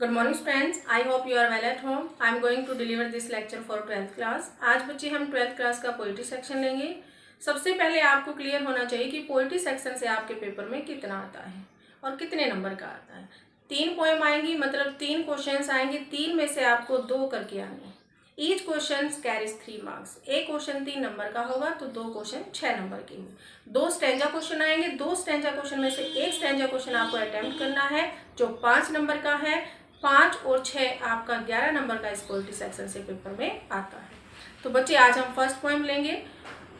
Good morning friends, I hope you are well at home. I am going to deliver this lecture for 12th class. आज बच्चे हम 12th class का poetry section लेंगे। सबसे पहले आपको क्लियर होना चाहिए कि पोइट्री सेक्शन से आपके पेपर में कितना आता है और कितने नंबर का आता है। 3 पोएम आएंगी, मतलब 3 क्वेश्चंस आएंगे, 3 में से आपको 2 करके आने। Each question carries 3 marks. एक क्वेश्चन 3 नंबर का होगा तो 2 क्वेश्चन 6 नंबर के होंगे। 2 स्टैंजा क्वेश्चन आएंगे, 2 स्टैंजा क्वेश्चन में से एक स्टैंजा क्वेश्चन आपको अटेम्प्ट करना है जो 5 नंबर का है। 5 और 6 आपका 11 नंबर का इस पोइट्री सेक्शन से पेपर में आता है। तो बच्चे आज हम फर्स्ट पोएम लेंगे।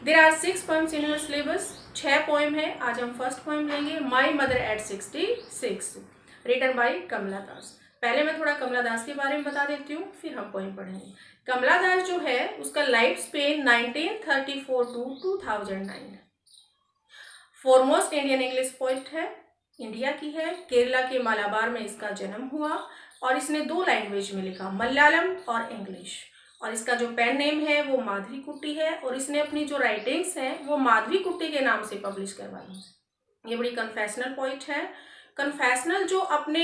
There are 6 poems in your syllabus. 6 poem है। आज हम फर्स्ट पोएम लेंगे, my mother at 66, written by Kamala Das. पहले मैं थोड़ा कमला दास के बारे में बता देती हूँ, फिर हम पोएम पढ़ेंगे। कमला दास जो है उसका life span 1934 to 2009। Foremost Indian English poet है, इंडिया की है। केरला के मालाबार में इसका जन्म हुआ और इसने 2 लैंग्वेज में लिखा, मलयालम और इंग्लिश। और इसका जो पेन नेम है वो माधवी कुट्टी है और इसने अपनी जो राइटिंग्स हैं वो माधवी कुट्टी के नाम से पब्लिश करवाई। ये बड़ी कन्फेशनल पोइट है। कन्फेशनल जो अपने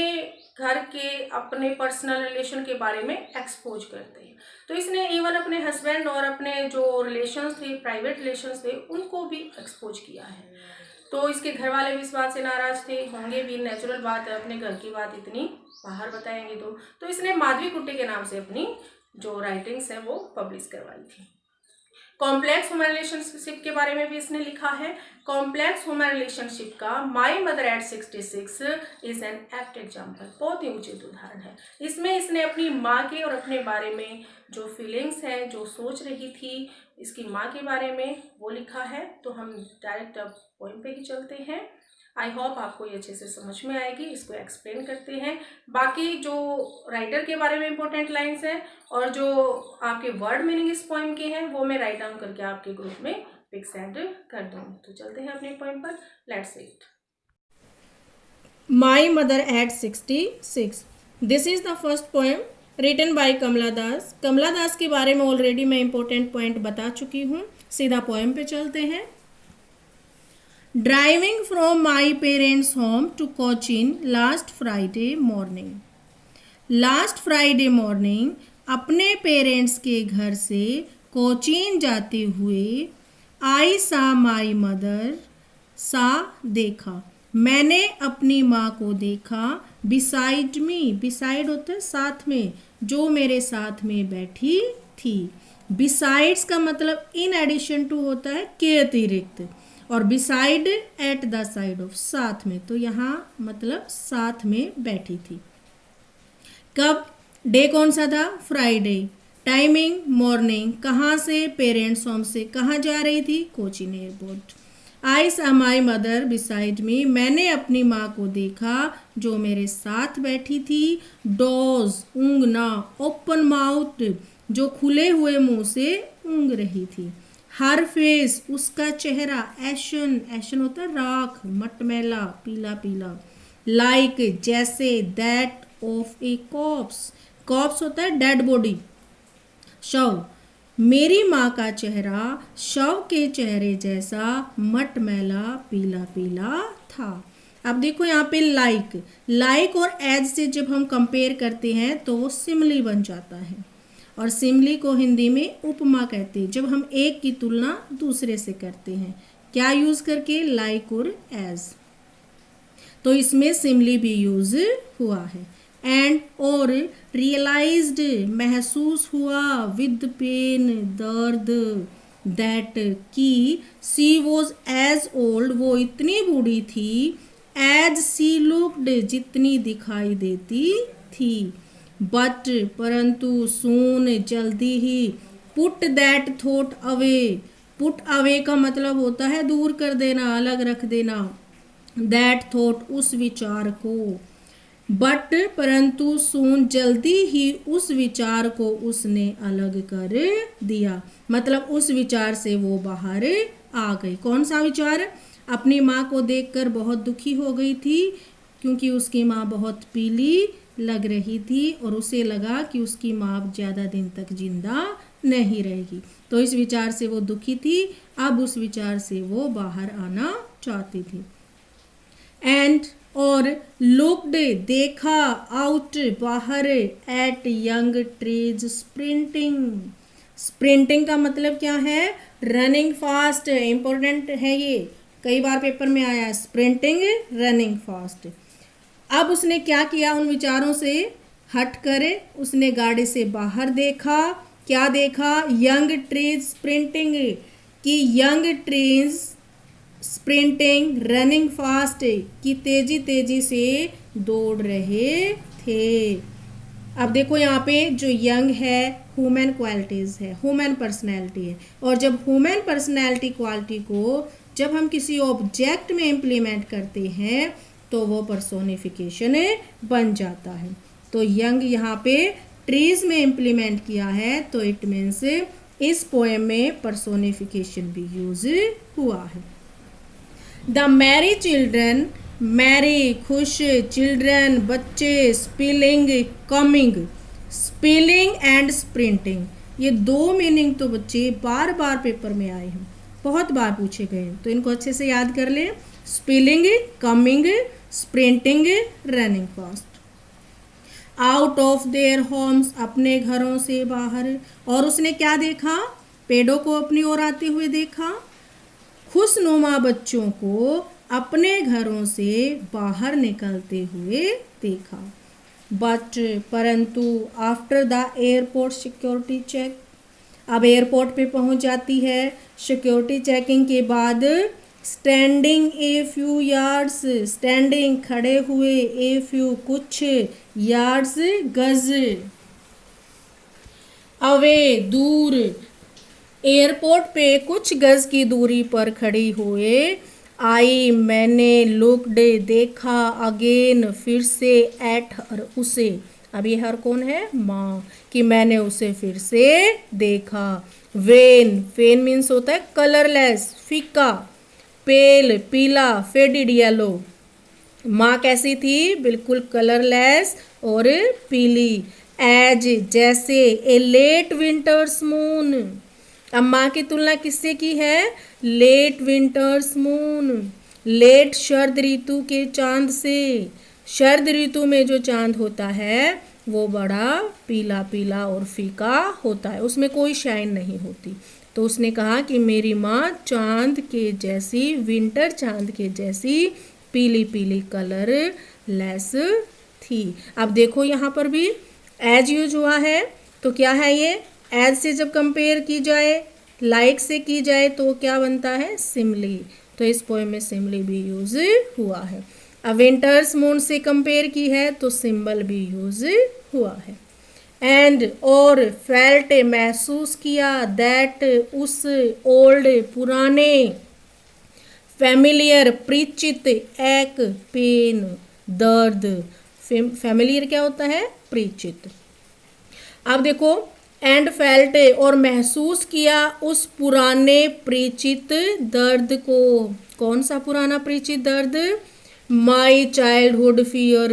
घर के, अपने पर्सनल रिलेशन के बारे में एक्सपोज करते हैं। तो इसने इवन अपने हस्बैंड और अपने जो रिलेशंस थे, प्राइवेट रिलेशंस थे, उनको भी एक्सपोज किया है। तो इसके घर वाले भी इस बात से नाराज थे, होंगे भी, नेचुरल बात है, अपने घर की बात इतनी बाहर बताएंगे तो इसने माधवी कुट्टी के नाम से अपनी जो राइटिंग्स है वो पब्लिश करवाई थी। कॉम्प्लेक्स ह्यूमन रिलेशनशिप के बारे में भी इसने लिखा है। कॉम्प्लेक्स ह्यूमन रिलेशनशिप का माई mother at 66 is an apt example, बहुत ही उचित उदाहरण है। इसमें इसने अपनी माँ के और अपने बारे में जो फीलिंग्स हैं, जो सोच रही थी इसकी माँ के बारे में, वो लिखा है। तो हम डायरेक्ट अब पोएम पे ही चलते हैं। आई होप आपको ये अच्छे से समझ में आएगी। इसको एक्सप्लेन करते हैं। बाकी जो राइटर के बारे में इंपॉर्टेंट लाइंस हैं और जो आपके वर्ड मीनिंग इस पोएम के हैं वो मैं राइट डाउन करके आपके ग्रुप में पिक्स ऐड कर दूँगी। तो चलते हैं अपने पोएम पर। Let's see it. My mother at 66. This is the first poem written by कमला दास। कमला दास के बारे में ऑलरेडी मैं इंपॉर्टेंट पॉइंट बता चुकी हूँ। सीधा पोएम पे चलते हैं। Driving from my parents home to Cochin last Friday morning. Last Friday morning अपने पेरेंट्स के घर से कोचीन जाते हुए आई सा माई मदर, सा देखा, मैंने अपनी माँ को देखा। बिसाइड मी, बिसाइड होता है साथ में, जो मेरे साथ में बैठी थी। बिसाइड्स का मतलब इन एडिशन टू होता है के अतिरिक्त, और beside at the side of, साथ में, तो यहाँ मतलब साथ में बैठी थी। कब? डे कौन सा था? फ्राइडे। Timing morning. कहाँ से? पेरेंट्स होम से। कहाँ जा रही थी? कोचीन एयरपोर्ट। आई सा माई मदर बिसाइड मी, मैंने अपनी माँ को देखा जो मेरे साथ बैठी थी। डोज, ऊँगना। ओपन माउथ, जो खुले हुए मुंह से ऊँग रही थी। हर फेस, उसका चेहरा। एशन, एशन होता है राख, मटमैला, पीला पीला। लाइक, जैसे। That of a corpse, corpse होता है डेड बॉडी, शव। मेरी माँ का चेहरा शव के चेहरे जैसा मटमैला, पीला पीला था। अब देखो यहाँ पे लाइक, लाइक और एज से जब हम कंपेयर करते हैं तो वो सिमिली बन जाता है, और सिमिली को हिंदी में उपमा कहते हैं, जब हम एक की तुलना दूसरे से करते हैं। क्या यूज़ करके? लाइक और एज। तो इसमें सिमिली भी यूज हुआ है। एंड और रियलाइज्ड, महसूस हुआ, विद पेन, दर्द, दैट की सी वॉज एज ओल्ड, वो इतनी बूढ़ी थी, एज सी लुक्ड, जितनी दिखाई देती थी। बट, परंतु, सून, जल्दी ही, put that thought away, put away का मतलब होता है दूर कर देना, अलग रख देना। दैट थॉट, उस विचार को। बट, परंतु, सून, जल्दी ही उस विचार को उसने अलग कर दिया, मतलब उस विचार से वो बाहर आ गई। कौन सा विचार? अपनी माँ को देखकर बहुत दुखी हो गई थी क्योंकि उसकी माँ बहुत पीली लग रही थी और उसे लगा कि उसकी माँ ज़्यादा दिन तक जिंदा नहीं रहेगी, तो इस विचार से वो दुखी थी। अब उस विचार से वो बाहर आना चाहती थी। एंड और लुक्ड देखा, आउट बाहर, eight young trees sprinting. Sprinting का मतलब क्या है? Running fast. इंपॉर्टेंट है ये, कई बार पेपर में आया है, स्प्रिंटिंग रनिंग फास्ट। अब उसने क्या किया? उन विचारों से हट कर उसने गाड़ी से बाहर देखा। क्या देखा? यंग ट्रीज स्प्रिंटिंग, कि young trees sprinting running fast, कि तेजी तेजी से दौड़ रहे थे। अब देखो यहाँ पे जो यंग है ह्यूमन क्वालिटीज़ है, ह्यूमन पर्सनैलिटी है, और जब ह्यूमन पर्सनैलिटी क्वालिटी को जब हम किसी ऑब्जेक्ट में इम्प्लीमेंट करते हैं तो वो पर्सोनिफिकेशन बन जाता है। तो यंग यहाँ पे ट्रीज में इम्प्लीमेंट किया है, तो इट मीन्स इस पोएम में पर्सोनिफिकेशन भी यूज हुआ है। द मैरी चिल्ड्रन, मैरी खुश, चिल्ड्रन बच्चे, spilling coming, spilling and sprinting, ये दो मीनिंग तो बच्चे बार बार पेपर में आए हैं, बहुत बार पूछे गए हैं, तो इनको अच्छे से याद कर लें। Spilling coming, sprinting running fast. Out of their homes, अपने घरों से बाहर, और उसने क्या देखा? पेड़ों को अपनी ओर आते हुए देखा। खुशनुमा बच्चों को अपने घरों से बाहर निकलते हुए देखा। बट परंतु after the airport security check, अब एयरपोर्ट पे पहुंच जाती है, सिक्योरिटी चेकिंग के बाद standing a few yards, standing खड़े हुए, ए फ्यू कुछ, यार्ड्स गज, अवे दूर, एयरपोर्ट पे कुछ गज की दूरी पर खड़ी हुए, आई मैंने, लुक्ड देखा, अगेन फिर से, एट हर उसे, अब ये हर कौन है? माँ, कि मैंने उसे फिर से देखा। वेन, फेन मीन्स होता है कलरलेस, फीका, पेल पीला, फेडिड येलो, माँ कैसी थी? बिल्कुल कलरलेस और पीली। एज जैसे, ए लेट विंटर्स मून, अब माँ की तुलना किससे की है? लेट विंटर्स मून, लेट शरद ऋतु के चांद से। शरद ऋतु में जो चांद होता है वो बड़ा पीला पीला और फीका होता है, उसमें कोई शाइन नहीं होती। तो उसने कहा कि मेरी माँ चांद के जैसी, विंटर चांद के जैसी पीली पीली कलर लेस थी। अब देखो यहाँ पर भी एज यूज हुआ है, तो क्या है ये? एज से जब कंपेयर की जाए, लाइक से की जाए, तो क्या बनता है? सिमली। तो इस पोएम में सिमली भी यूज हुआ है। अब विंटर्स मून से कंपेयर की है तो सिंबल भी यूज हुआ है। एंड और फेल्ट महसूस किया, दैट उस, ओल्ड पुराने, फैमिलियर परिचित, एक पेन दर्द, फैमिलियर क्या होता है? परिचित। अब देखो एंड फेल्ट और महसूस किया उस पुराने परिचित दर्द को। कौन सा पुराना परिचित दर्द? माई चाइल्डहुड फियर,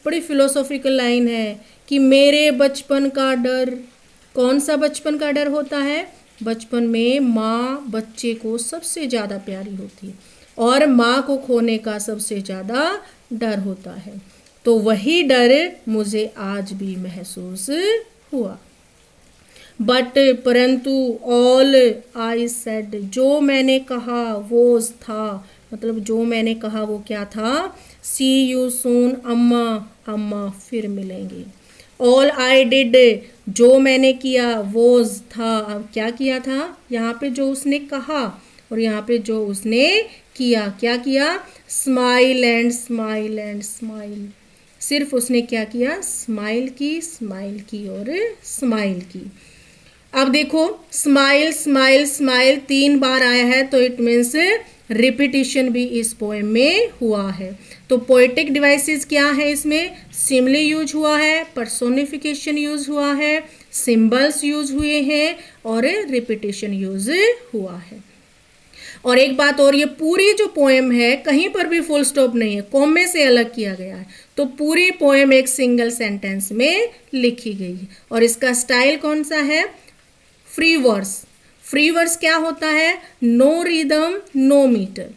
बड़ी फिलोसॉफिकल लाइन है कि मेरे बचपन का डर। कौन सा बचपन का डर होता है? बचपन में माँ बच्चे को सबसे ज़्यादा प्यारी होती है और माँ को खोने का सबसे ज़्यादा डर होता है, तो वही डर मुझे आज भी महसूस हुआ। बट परंतु, ऑल आई सेड, जो मैंने कहा वो था, मतलब जो मैंने कहा वो क्या था? सी यू सून अम्मा, अम्मा फिर मिलेंगे। ऑल आई डिड, जो मैंने किया, वो था, अब क्या किया था? यहाँ पे जो उसने कहा और यहाँ पे जो उसने किया, क्या किया? Smile and smile and smile, सिर्फ उसने क्या किया? स्माइल की और स्माइल की। अब देखो स्माइल स्माइल स्माइल 3 बार आया है, तो इट मीन्स रिपीटिशन भी इस पोएम में हुआ है। तो पोएटिक डिवाइसेस क्या है इसमें? सिमली यूज हुआ है, पर्सोनिफिकेशन यूज हुआ है, सिंबल्स यूज हुए हैं और रिपीटिशन यूज हुआ है। और एक बात और, ये पूरी जो पोएम है कहीं पर भी फुल स्टॉप नहीं है, कॉमे से अलग किया गया है, तो पूरी पोएम एक सिंगल सेंटेंस में लिखी गई है। और इसका स्टाइल कौन सा है? Free verse. फ्री वर्स क्या होता है? No rhythm no metre.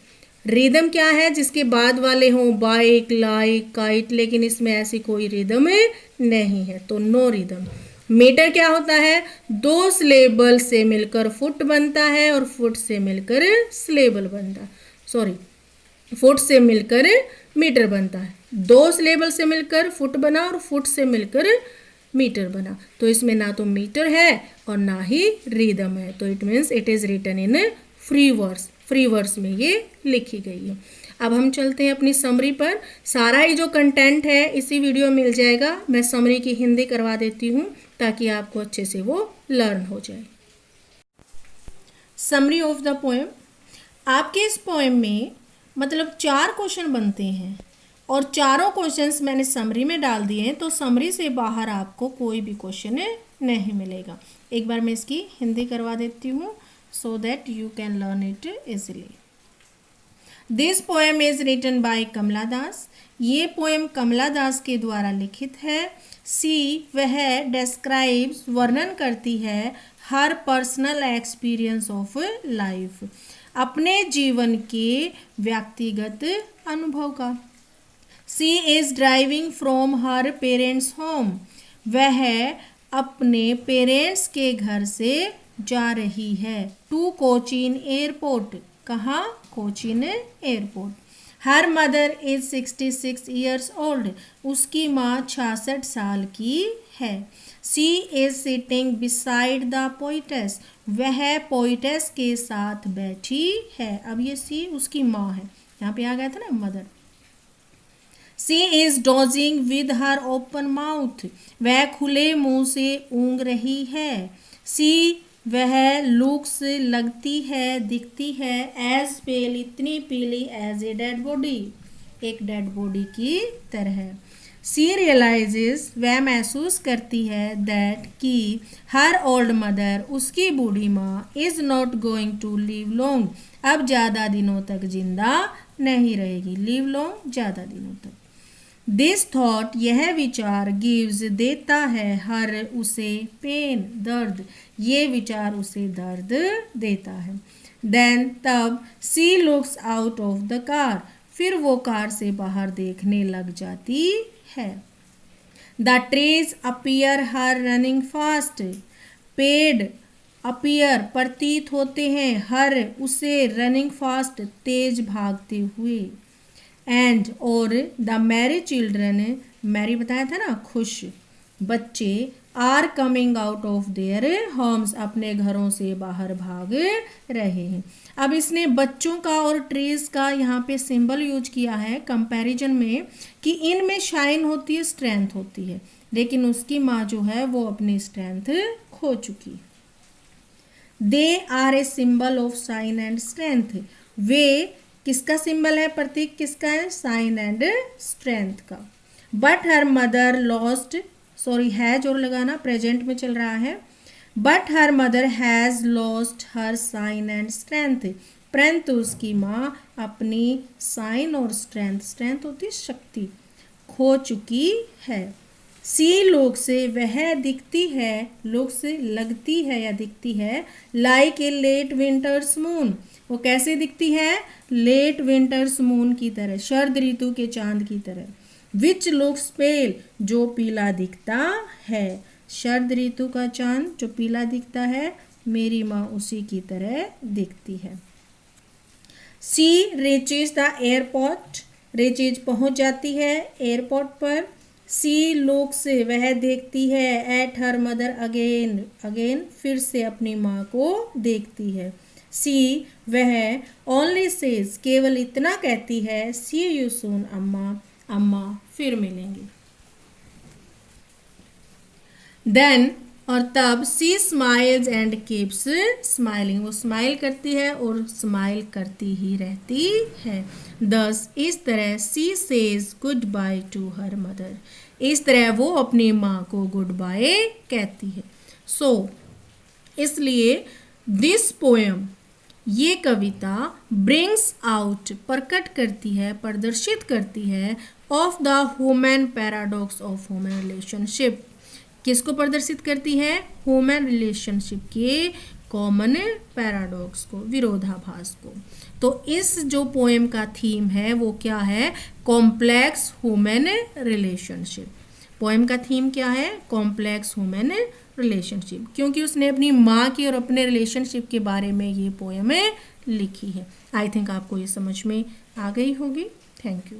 Rhythm क्या है? जिसके बाद वाले हों बाइक, लाइक, काइट, लेकिन इसमें ऐसी कोई रिदम नहीं है, तो नो रिदम। मीटर क्या होता है? दो सिलेबल से मिलकर फुट बनता है और फुट से मिलकर सिलेबल बनता है, सॉरी, फुट से मिलकर मीटर बनता है। दो सिलेबल से मिलकर फुट बना और फुट से मिलकर मीटर बना, तो इसमें ना तो मीटर है और ना ही रिदम है, तो it means it is written in free verse. Free verse में ये लिखी गई है। अब हम चलते हैं अपनी समरी पर। सारा ही जो कंटेंट है इसी वीडियो में मिल जाएगा। मैं समरी की हिंदी करवा देती हूँ ताकि आपको अच्छे से वो लर्न हो जाए। Summary of the poem. आपके इस पोएम में मतलब 4 क्वेश्चन बनते हैं और चारों क्वेश्चंस मैंने समरी में डाल दिए हैं, तो समरी से बाहर आपको कोई भी क्वेश्चन नहीं मिलेगा। एक बार मैं इसकी हिंदी करवा देती हूँ so that you can learn it easily. This poem is written by कमला दास। ये पोएम कमला दास के द्वारा लिखित है। सी वह describes वर्णन करती है her personal experience of life, अपने जीवन के व्यक्तिगत अनुभव का। She is driving from her parents home, वह अपने पेरेंट्स के घर से जा रही है। टू कोचीन एयरपोर्ट, कहाँ? Cochin airport. Her mother is 66 years old, उसकी माँ 66 साल की है। She is sitting beside the poetess, वह पोइटेस के साथ बैठी है। अब ये सी उसकी माँ है, यहाँ पे आ गया था ना mother. She is dozing with her open mouth, वह खुले मुंह से ऊँग रही है। सी वह लुक्स लगती है, दिखती है, एज पेल इतनी पीली, एज ए डेड बॉडी, एक डेड बॉडी की तरह। सी रियलाइजेस वह महसूस करती है, दैट कि हर ओल्ड मदर उसकी बूढ़ी माँ is not going to live long, अब ज़्यादा दिनों तक जिंदा नहीं रहेगी। लिव लॉन्ग, ज़्यादा दिनों तक। दिस थॉट यह विचार गिव्स देता है हर उसे पेन दर्द, ये विचार उसे दर्द देता है। देन तब she looks out of the car, फिर वो कार से बाहर देखने लग जाती है। The trees appear her running fast, पेड़ अपीयर प्रतीत होते हैं, हर उसे रनिंग फास्ट तेज भागते हुए। एंड और द मैरी चिल्ड्रन, मैरी बताया था ना खुश बच्चे, are coming out of their homes, अपने घरों से बाहर भाग रहे हैं। अब इसने बच्चों का और ट्रीज का यहाँ पे सिंबल यूज किया है कंपैरिजन में कि इनमें शाइन होती है, स्ट्रेंथ होती है, लेकिन उसकी माँ जो है वो अपनी स्ट्रेंथ खो चुकी। They are a symbol of sign and strength, वे किसका सिंबल है, प्रतीक किसका है? साइन एंड स्ट्रेंथ का। But her mother lost, sorry has और लगाना, प्रेजेंट में चल रहा है। But her mother has lost her sign and strength, परंतु उसकी माँ अपनी साइन और स्ट्रेंथ, स्ट्रेंथ होती है शक्ति, खो चुकी है। सी लोग से वह दिखती है, लोग से लगती है या दिखती है, like a late winter's moon, वो कैसे दिखती है? लेट विंटर्स मून की तरह, शरद ऋतु के चांद की तरह। विच लुक्स पेल, जो पीला दिखता है, शरद ऋतु का चांद जो पीला दिखता है, मेरी माँ उसी की तरह दिखती है। सी रीचेज द एयरपोर्ट, रीचेज पहुँच जाती है एयरपोर्ट पर। सी लुक से वह देखती है, at her mother again, again फिर से अपनी माँ को देखती है। सी वह ओनली सेज केवल इतना कहती है, सी यू सून अम्मा, अम्मा फिर मिलेंगे। देन और तब सी स्माइल्स एंड कीप्स स्माइलिंग, वो स्माइल करती है और स्माइल करती ही रहती है। दस इस तरह she says goodbye to her mother, इस तरह वो अपनी माँ को गुड बाय कहती है। सो इसलिए दिस पोएम, ये कविता ब्रिंग्स आउट प्रकट करती है, प्रदर्शित करती है of the human paradox of human relationship, किसको प्रदर्शित करती है? ह्यूमन रिलेशनशिप के कॉमन पैराडॉक्स को, विरोधाभास को। तो इस जो पोएम का थीम है वो क्या है? Complex human relationship. पोएम का थीम क्या है? कॉम्प्लेक्स ह्यूमन रिलेशनशिप, क्योंकि उसने अपनी माँ की और अपने रिलेशनशिप के बारे में ये पोएम लिखी है। आई थिंक आपको ये समझ में आ गई होगी। Thank you.